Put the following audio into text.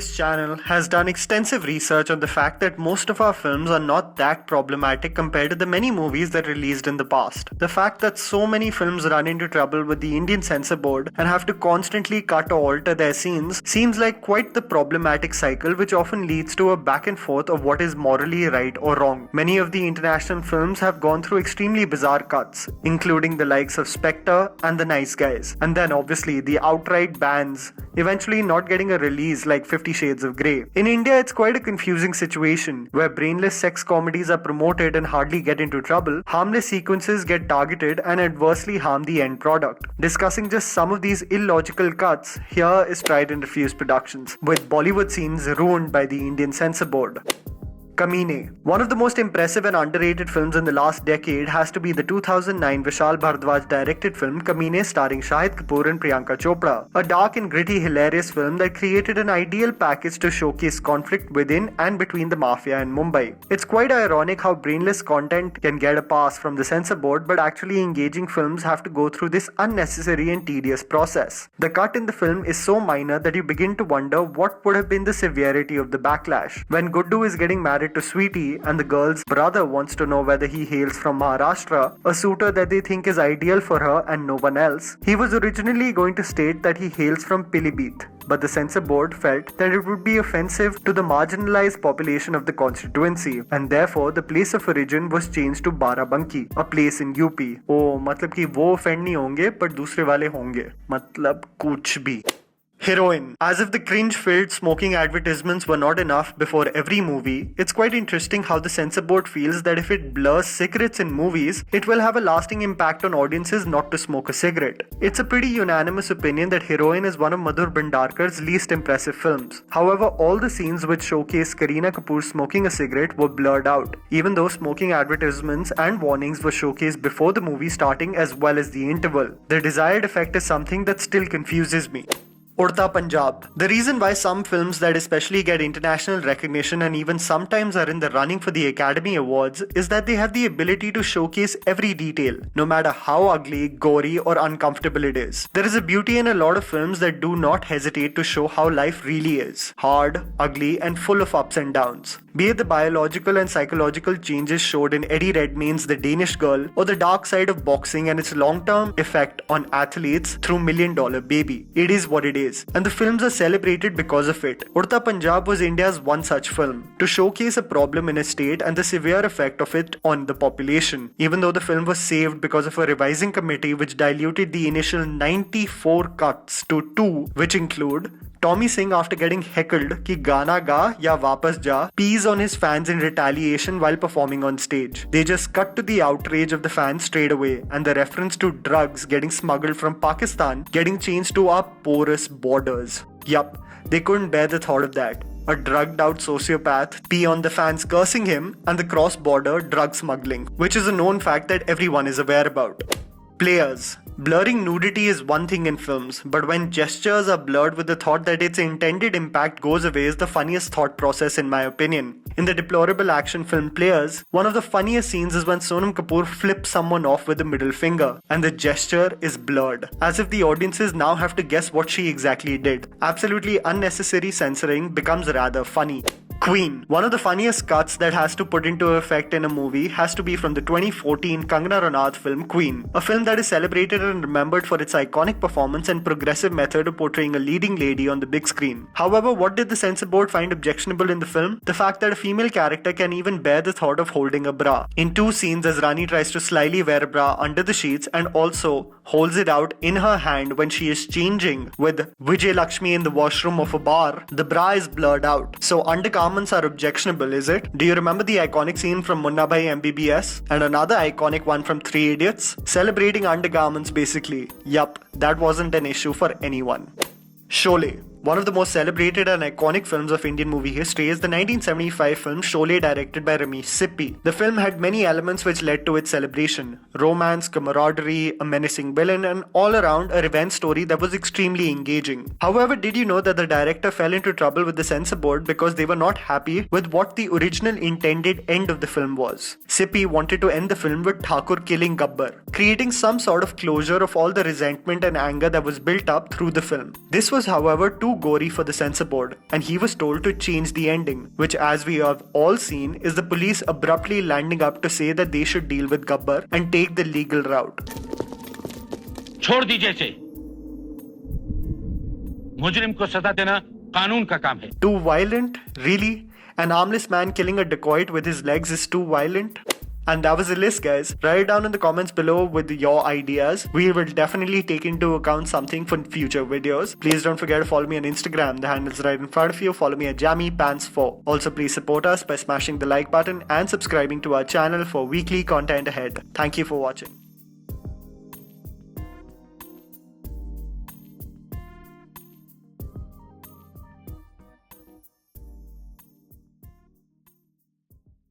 this channel has done extensive research on the fact that most of our films are not that problematic compared to the many movies that released in the past. The fact that so many films run into trouble with the Indian censor board and have to constantly cut or alter their scenes seems like quite the problematic cycle, which often leads to a back and forth of what is morally right or wrong. Many of the international films have gone through extremely bizarre cuts, including the likes of Spectre and The Nice Guys, and then obviously the outright bans, eventually not getting a release like 50 Shades of Grey. In India, it's quite a confusing situation where brainless sex comedies are promoted and hardly get into trouble, harmless sequences get targeted and adversely harm the end product. Discussing just some of these illogical cuts, here is Tried&Refused Productions, with Bollywood scenes ruined by the Indian censor board. KAMINEY. One of the most impressive and underrated films in the last decade has to be the 2009 Vishal Bhardwaj directed film KAMINEY starring Shahid Kapoor and Priyanka Chopra. A dark and gritty hilarious film that created an ideal package to showcase conflict within and between the mafia and Mumbai. It's quite ironic how brainless content can get a pass from the censor board, but actually engaging films have to go through this unnecessary and tedious process. The cut in the film is so minor that you begin to wonder what would have been the severity of the backlash. When Guddu is getting married to Sweetie and the girl's brother wants to know whether he hails from Maharashtra, a suitor that they think is ideal for her and no one else. He was originally going to state that he hails from Pilibhit, but the censor board felt that it would be offensive to the marginalized population of the constituency, and therefore the place of origin was changed to Barabanki, a place in UP. Oh, मतलब कि वो offend नहीं होंगे, but दूसरे वाले होंगे. मतलब कुछ भी. Heroine. As if the cringe-filled smoking advertisements were not enough before every movie, it's quite interesting how the censor board feels that if it blurs cigarettes in movies, it will have a lasting impact on audiences not to smoke a cigarette. It's a pretty unanimous opinion that Heroine is one of Madhur Bhandarkar's least impressive films. However, all the scenes which showcase Kareena Kapoor smoking a cigarette were blurred out, even though smoking advertisements and warnings were showcased before the movie starting as well as the interval. The desired effect is something that still confuses me. Udta Punjab. The reason why some films that especially get international recognition and even sometimes are in the running for the Academy Awards is that they have the ability to showcase every detail, no matter how ugly, gory or uncomfortable it is. There is a beauty in a lot of films that do not hesitate to show how life really is. Hard, ugly and full of ups and downs. Be it the biological and psychological changes showed in Eddie Redmayne's The Danish Girl or the dark side of boxing and its long-term effect on athletes through $1 Million Baby. It is what it is, and the films are celebrated because of it. Udta Punjab was India's one such film, to showcase a problem in a state and the severe effect of it on the population, even though the film was saved because of a revising committee which diluted the initial 94 cuts to 2, which include Tommy Singh, after getting heckled ki Gana ga ya wapas ja, pees on his fans in retaliation while performing on stage. They just cut to the outrage of the fans straight away, and the reference to drugs getting smuggled from Pakistan getting changed to our porous borders. Yup, they couldn't bear the thought of that. A drugged out sociopath pee on the fans cursing him, and the cross-border drug smuggling, which is a known fact that everyone is aware about. Players. Blurring nudity is one thing in films, but when gestures are blurred with the thought that its intended impact goes away is the funniest thought process in my opinion. In the deplorable action film Players, one of the funniest scenes is when Sonam Kapoor flips someone off with the middle finger, and the gesture is blurred, as if the audiences now have to guess what she exactly did. Absolutely unnecessary censoring becomes rather funny. Queen. One of the funniest cuts that has to put into effect in a movie has to be from the 2014 Kangana Ranaut film Queen, a film that is celebrated and remembered for its iconic performance and progressive method of portraying a leading lady on the big screen. However, what did the censor board find objectionable in the film? The fact that a female character can even bear the thought of holding a bra. In 2 scenes, as Rani tries to slyly wear a bra under the sheets and also holds it out in her hand when she is changing with Vijay Lakshmi in the washroom of a bar, the bra is blurred out. So undergarments are objectionable, is it? Do you remember the iconic scene from Munna Bhai MBBS? And another iconic one from 3 Idiots? Celebrating undergarments basically. Yup, that wasn't an issue for anyone. Sholay. One of the most celebrated and iconic films of Indian movie history is the 1975 film Sholay, directed by Ramesh Sippy. The film had many elements which led to its celebration. Romance, camaraderie, a menacing villain, and all around a revenge story that was extremely engaging. However, did you know that the director fell into trouble with the censor board because they were not happy with what the original intended end of the film was? Sippy wanted to end the film with Thakur killing Gabbar, creating some sort of closure of all the resentment and anger that was built up through the film. This was, however, too too gory for the censor board, and he was told to change the ending, which, as we have all seen, is the police abruptly landing up to say that they should deal with Gabbar and take the legal route. छोड़ दीजिए इसे। मुजरिम को सजा देना कानून का काम है। Too violent? Really? An harmless man killing a dacoit with his legs is too violent? And that was the list, guys. Write it down in the comments below with your ideas. We will definitely take into account something for future videos. Please don't forget to follow me on Instagram. The handle is right in front of you. Follow me at JammyPants4. Also, please support us by smashing the like button and subscribing to our channel for weekly content ahead. Thank you for watching.